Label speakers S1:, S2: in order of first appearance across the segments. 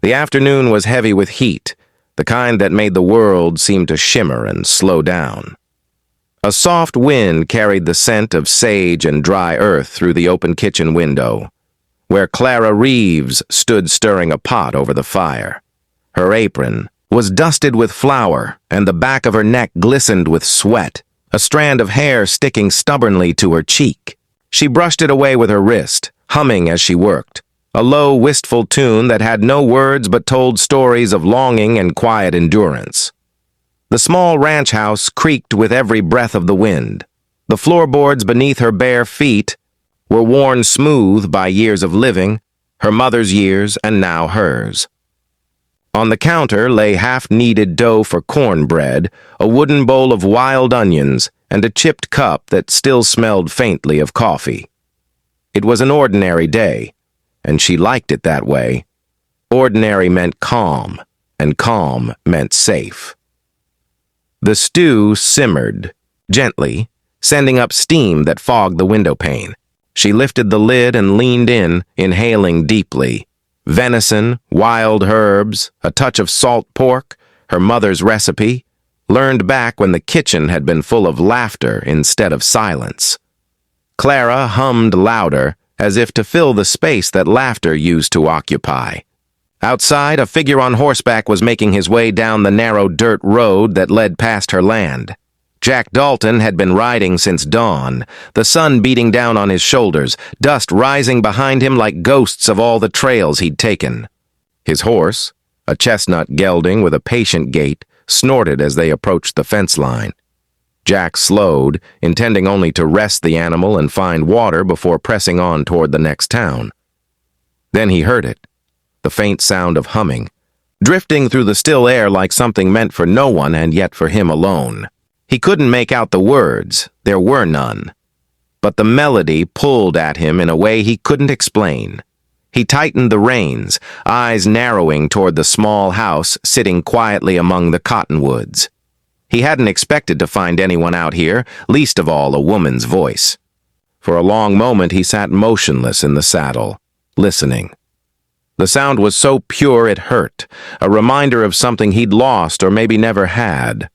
S1: The afternoon was heavy with heat, the kind that made the world seem to shimmer and slow down. A soft wind carried the scent of sage and dry earth through the open kitchen window, where Clara Reeves stood stirring a pot over the fire. Her apron was dusted with flour, and the back of her neck glistened with sweat, a strand of hair sticking stubbornly to her cheek. She brushed it away with her wrist, humming as she worked, a low, wistful tune that had no words but told stories of longing and quiet endurance. The small ranch house creaked with every breath of the wind. The floorboards beneath her bare feet were worn smooth by years of living, her mother's years and now hers. On the counter lay half-kneaded dough for cornbread, a wooden bowl of wild onions, and a chipped cup that still smelled faintly of coffee. It was an ordinary day, and she liked it that way. Ordinary meant calm, and calm meant safe. The stew simmered, gently, sending up steam that fogged the window pane. She lifted the lid and leaned in, inhaling deeply. Venison, wild herbs, a touch of salt pork, her mother's recipe, learned back when the kitchen had been full of laughter instead of silence. Clara hummed louder, as if to fill the space that laughter used to occupy. Outside, a figure on horseback was making his way down the narrow dirt road that led past her land. Jack Dalton had been riding since dawn, the sun beating down on his shoulders, dust rising behind him like ghosts of all the trails he'd taken. His horse, a chestnut gelding with a patient gait, snorted as they approached the fence line. Jack slowed, intending only to rest the animal and find water before pressing on toward the next town. Then he heard it, the faint sound of humming, drifting through the still air like something meant for no one and yet for him alone. He couldn't make out the words, there were none. But the melody pulled at him in a way he couldn't explain. He tightened the reins, eyes narrowing toward the small house sitting quietly among the cottonwoods. He hadn't expected to find anyone out here, least of all a woman's voice. For a long moment he sat motionless in the saddle, listening. The sound was so pure it hurt, a reminder of something he'd lost or maybe never had.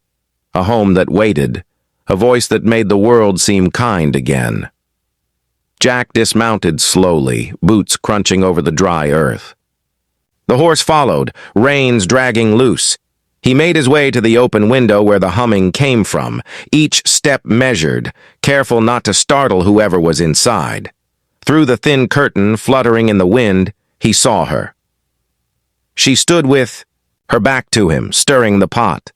S1: A home that waited, a voice that made the world seem kind again. Jack dismounted slowly, boots crunching over the dry earth. The horse followed, reins dragging loose. He made his way to the open window where the humming came from, each step measured, careful not to startle whoever was inside. Through the thin curtain fluttering in the wind, he saw her. She stood with her back to him, stirring the pot.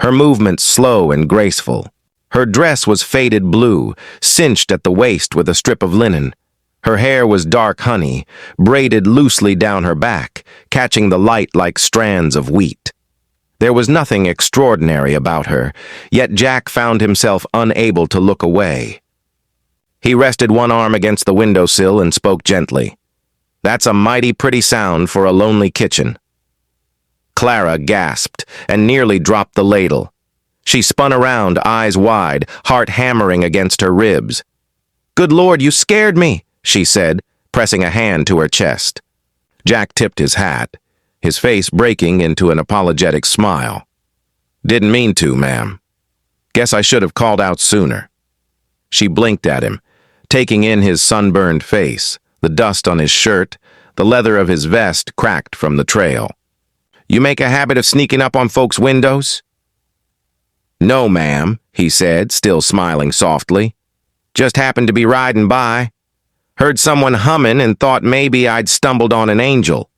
S1: Her movements slow and graceful. Her dress was faded blue, cinched at the waist with a strip of linen. Her hair was dark honey, braided loosely down her back, catching the light like strands of wheat. There was nothing extraordinary about her, yet Jack found himself unable to look away. He rested one arm against the windowsill and spoke gently. "That's a mighty pretty sound for a lonely kitchen." Clara gasped and nearly dropped the ladle. She spun around, eyes wide, heart hammering against her ribs. "Good Lord, you scared me," she said, pressing a hand to her chest. Jack tipped his hat, his face breaking into an apologetic smile. "Didn't mean to, ma'am. Guess I should have called out sooner." She blinked at him, taking in his sunburned face, the dust on his shirt, the leather of his vest cracked from the trail. "You make a habit of sneaking up on folks' windows?" "No, ma'am," he said, still smiling softly. "Just happened to be riding by. Heard someone humming and thought maybe I'd stumbled on an angel."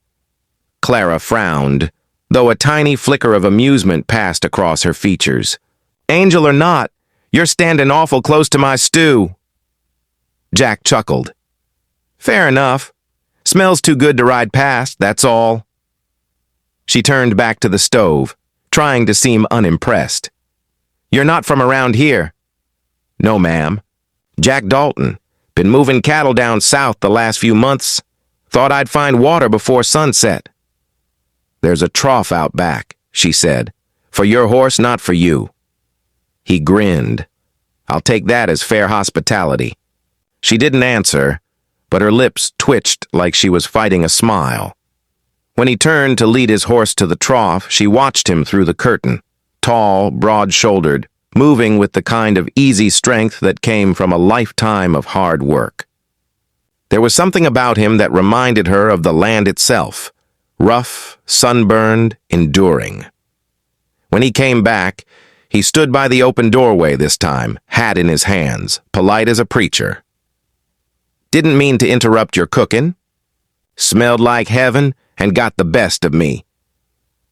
S1: Clara frowned, though a tiny flicker of amusement passed across her features. "Angel or not, you're standing awful close to my stew." Jack chuckled. "Fair enough. Smells too good to ride past, that's all." She turned back to the stove, trying to seem unimpressed. "You're not from around here?" "No, ma'am. Jack Dalton. Been moving cattle down south the last few months. Thought I'd find water before sunset." "There's a trough out back," she said. "For your horse, not for you." He grinned. "I'll take that as fair hospitality." She didn't answer, but her lips twitched like she was fighting a smile. When he turned to lead his horse to the trough, she watched him through the curtain, tall, broad-shouldered, moving with the kind of easy strength that came from a lifetime of hard work. There was something about him that reminded her of the land itself, rough, sunburned, enduring. When he came back, he stood by the open doorway this time, hat in his hands, polite as a preacher. "Didn't mean to interrupt your cooking. Smelled like heaven and got the best of me."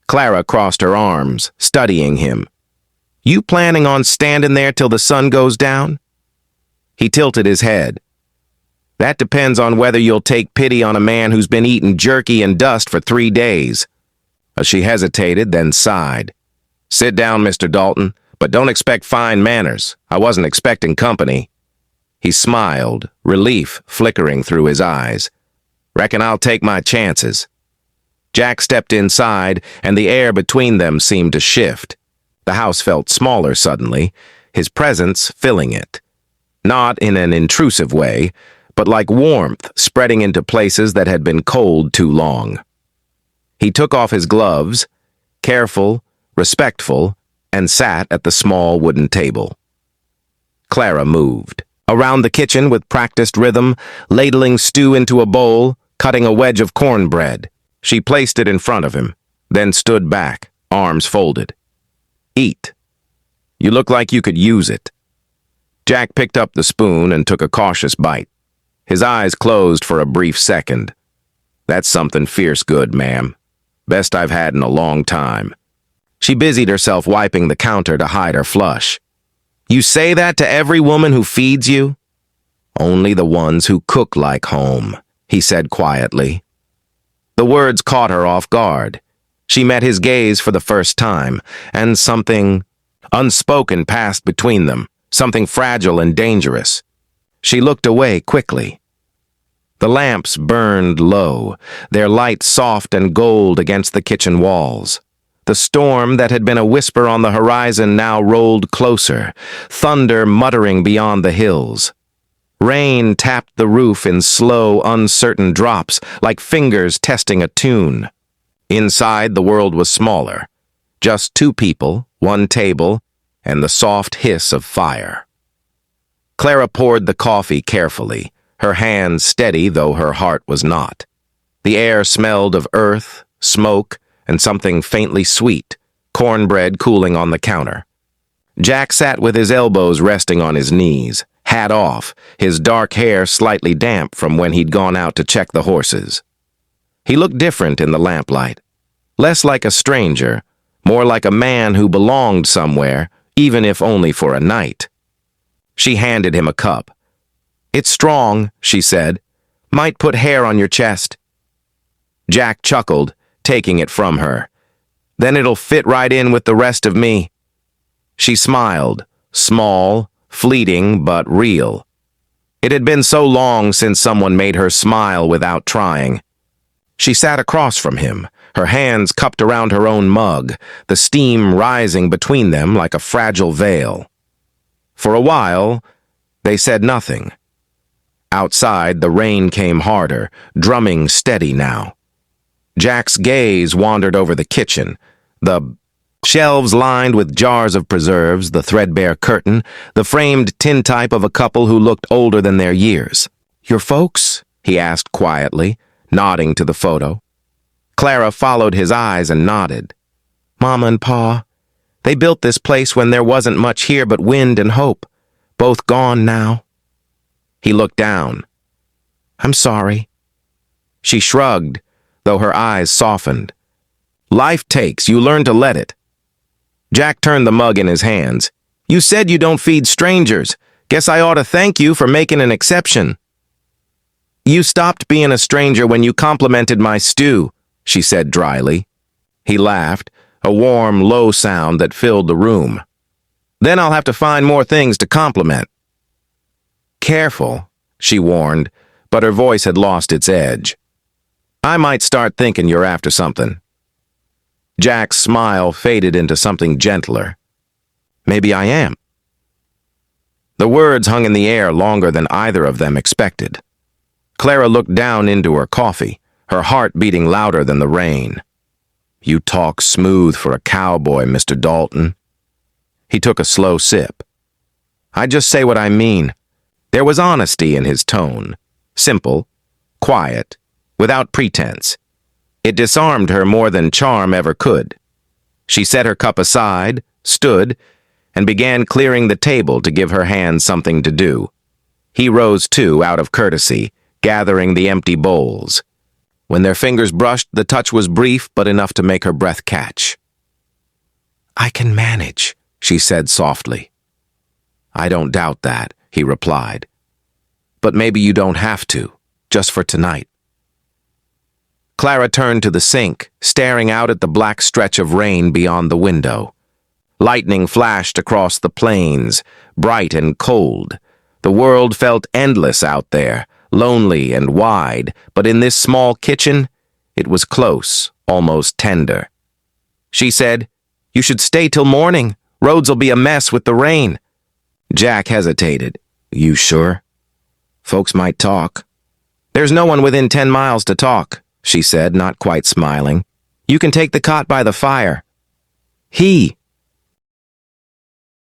S1: Clara crossed her arms, studying him. "You planning on standing there till the sun goes down?" He tilted his head. "That depends on whether you'll take pity on a man who's been eating jerky and dust for 3 days. She hesitated, then sighed. "Sit down, Mr. Dalton, but don't expect fine manners. I wasn't expecting company." He smiled, relief flickering through his eyes. "Reckon I'll take my chances." Jack stepped inside, and the air between them seemed to shift. The house felt smaller suddenly, his presence filling it. Not in an intrusive way, but like warmth spreading into places that had been cold too long. He took off his gloves, careful, respectful, and sat at the small wooden table. Clara moved around the kitchen with practiced rhythm, ladling stew into a bowl, cutting a wedge of cornbread. She placed it in front of him, then stood back, arms folded. "Eat. You look like you could use it." Jack picked up the spoon and took a cautious bite. His eyes closed for a brief second. "That's something fierce good, ma'am. Best I've had in a long time." She busied herself wiping the counter to hide her flush. "You say that to every woman who feeds you?" "Only the ones who cook like home," he said quietly. The words caught her off guard. She met his gaze for the first time, and something unspoken passed between them, something fragile and dangerous. She looked away quickly. The lamps burned low, their light soft and gold against the kitchen walls. The storm that had been a whisper on the horizon now rolled closer, thunder muttering beyond the hills. Rain tapped the roof in slow, uncertain drops, like fingers testing a tune. Inside, the world was smaller. Just 2 people, 1 table, and the soft hiss of fire. Clara poured the coffee carefully, her hands steady though her heart was not. The air smelled of earth, smoke, and something faintly sweet, cornbread cooling on the counter. Jack sat with his elbows resting on his knees, hat off, his dark hair slightly damp from when he'd gone out to check the horses. He looked different in the lamplight, less like a stranger, more like a man who belonged somewhere, even if only for a night. She handed him a cup. "It's strong," she said. "Might put hair on your chest." Jack chuckled, taking it from her. "Then it'll fit right in with the rest of me." She smiled, small, fleeting, but real. It had been so long since someone made her smile without trying. She sat across from him, her hands cupped around her own mug, the steam rising between them like a fragile veil. For a while, they said nothing. Outside, the rain came harder, drumming steady now. Jack's gaze wandered over the kitchen, the shelves lined with jars of preserves, the threadbare curtain, the framed tintype of a couple who looked older than their years. "Your folks?" he asked quietly, nodding to the photo. Clara followed his eyes and nodded. "Mama and Pa. They built this place when there wasn't much here but wind and hope. Both gone now." He looked down. "I'm sorry." She shrugged, though her eyes softened. "Life takes, you learn to let it." Jack turned the mug in his hands. "You said you don't feed strangers. Guess I ought to thank you for making an exception." "You stopped being a stranger when you complimented my stew," she said dryly. He laughed, a warm, low sound that filled the room. "Then I'll have to find more things to compliment." "Careful," she warned, but her voice had lost its edge. "I might start thinking you're after something." Jack's smile faded into something gentler. "Maybe I am." The words hung in the air longer than either of them expected. Clara looked down into her coffee, her heart beating louder than the rain. "You talk smooth for a cowboy, Mr. Dalton." He took a slow sip. "I just say what I mean." There was honesty in his tone, simple, quiet, without pretense. It disarmed her more than charm ever could. She set her cup aside, stood, and began clearing the table to give her hands something to do. He rose too, out of courtesy, gathering the empty bowls. When their fingers brushed, the touch was brief but enough to make her breath catch. "I can manage," she said softly. "I don't doubt that," he replied. "But maybe you don't have to, just for tonight." Clara turned to the sink, staring out at the black stretch of rain beyond the window. Lightning flashed across the plains, bright and cold. The world felt endless out there, lonely and wide, but in this small kitchen, it was close, almost tender. She said, "You should stay till morning. Roads'll be a mess with the rain." Jack hesitated. "You sure? Folks might talk." "There's no one within 10 miles to talk," she said, not quite smiling. "You can take the cot by the fire." "He,"